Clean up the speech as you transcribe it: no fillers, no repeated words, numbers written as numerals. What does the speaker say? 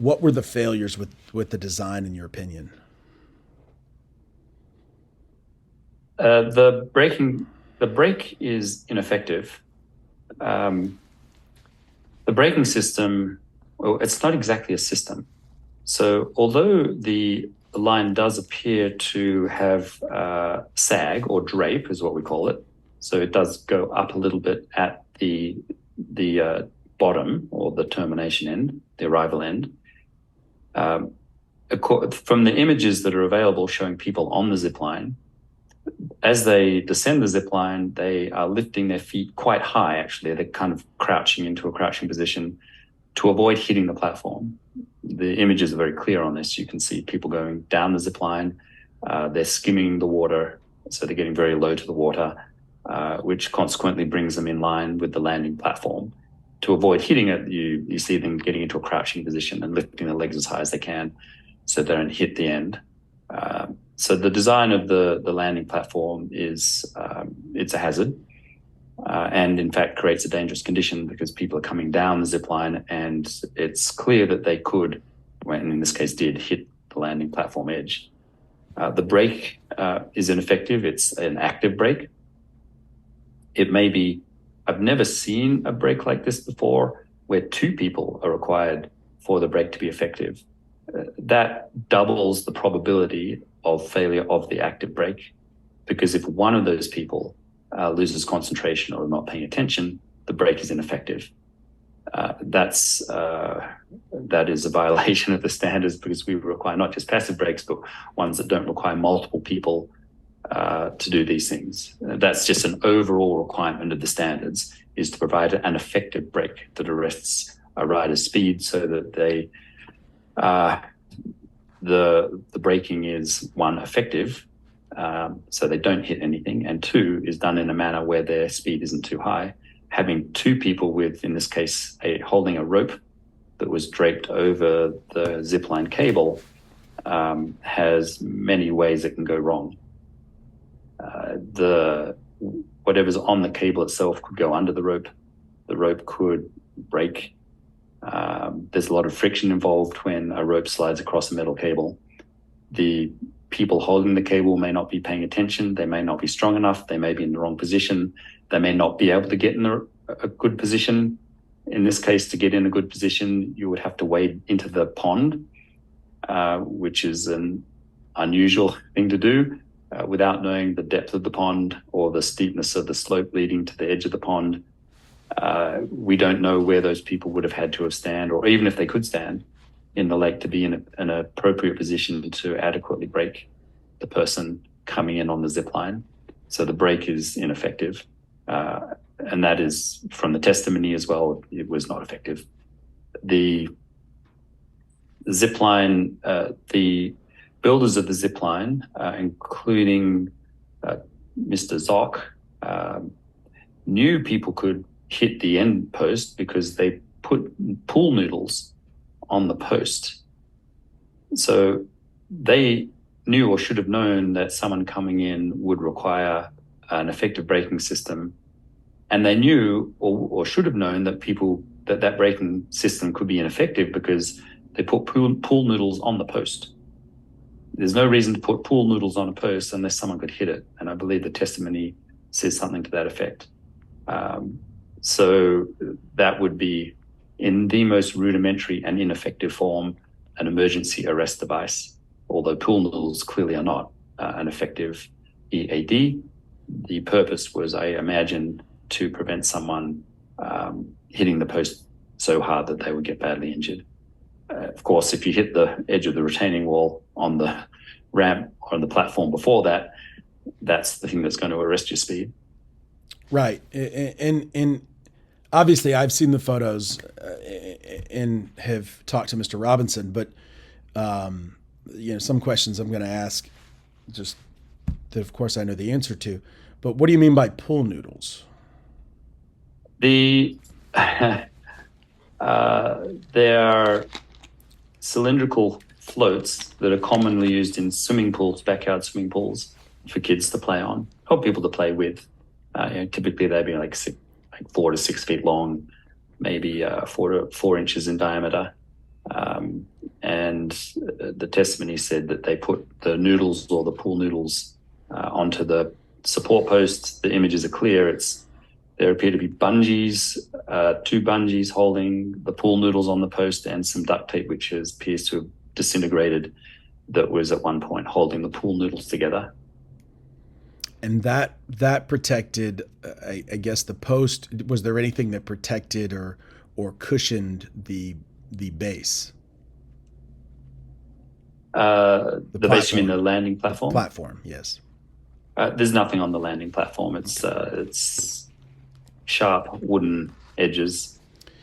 What were the failures with the design, in your opinion? The brake is ineffective. Um, the braking system, well, it's not exactly a system. So although the line does appear to have sag or drape, is what we call it. So it does go up a little bit at the bottom or the termination end, the arrival end. Um, from the images that are available showing people on the zip line, as they descend the zip line, they are lifting their feet quite high, actually. They're kind of crouching into a crouching position to avoid hitting the platform. The images are very clear on this. You can see people going down the zip line. They're skimming the water, so they're getting very low to the water, which consequently brings them in line with the landing platform. To avoid hitting it, you see them getting into a crouching position and lifting their legs as high as they can so they don't hit the end. So the design of the landing platform is it's a hazard, and in fact creates a dangerous condition because people are coming down the zip line, and it's clear that they could, when in this case did, hit the landing platform edge. The brake is ineffective. It's an active brake. It may be, I've never seen a brake like this before where two people are required for the brake to be effective. That doubles the probability of failure of the active brake, because if one of those people loses concentration or not paying attention, the brake is ineffective. That is a violation of the standards, because we require not just passive brakes, but ones that don't require multiple people to do these things. That's just an overall requirement of the standards, is to provide an effective brake that arrests a rider's speed so that the braking is, one, effective, so they don't hit anything, and two, is done in a manner where their speed isn't too high. Having two people with, in this case, holding a rope that was draped over the zipline cable has many ways it can go wrong. Whatever's on the cable itself could go under the rope. The rope could break. There's a lot of friction involved when a rope slides across a metal cable. The people holding the cable may not be paying attention. They may not be strong enough. They may be in the wrong position. They may not be able to get in a good position. In this case, to get in a good position, you would have to wade into the pond, which is an unusual thing to do without knowing the depth of the pond or the steepness of the slope leading to the edge of the pond. We don't know where those people would have had to have stand, or even if they could stand in the lake, to be in an appropriate position to adequately brake the person coming in on the zip line. So the brake is ineffective. And that is from the testimony as well. It was not effective. The zip line, the builders of the zip line, including Mr. Zock, knew people could hit the end post because they put pool noodles on the post. So they knew, or should have known, that someone coming in would require an effective braking system. And they knew, or should have known, that braking system could be ineffective because they put pool noodles on the post. There's no reason to put pool noodles on a post unless someone could hit it. And I believe the testimony says something to that effect. So that would be, in the most rudimentary and ineffective form, an emergency arrest device, although pool noodles clearly are not an effective EAD. The purpose was, I imagine, to prevent someone hitting the post so hard that they would get badly injured. Of course, if you hit the edge of the retaining wall on the ramp or on the platform before that, that's the thing that's going to arrest your speed. Right, and obviously I've seen the photos and have talked to Mr. Robinson, but some questions I'm going to ask, just that of course I know the answer to. But what do you mean by pool noodles? They are cylindrical floats that are commonly used in swimming pools, backyard swimming pools, for kids to play on, or people to play with. Typically, they'd be like 4 to 6 feet long, maybe 4 inches in diameter. and the testimony said that they put the noodles or the pool noodles onto the support posts. The images are clear. There appear to be bungees, 2 bungees holding the pool noodles on the post, and some duct tape, which appears to have disintegrated, that was at one point holding the pool noodles together. And that protected, I guess, the post. Was there anything that protected or cushioned the base? The base, you mean the landing platform? Platform, yes. There's nothing on the landing platform. It's sharp wooden edges.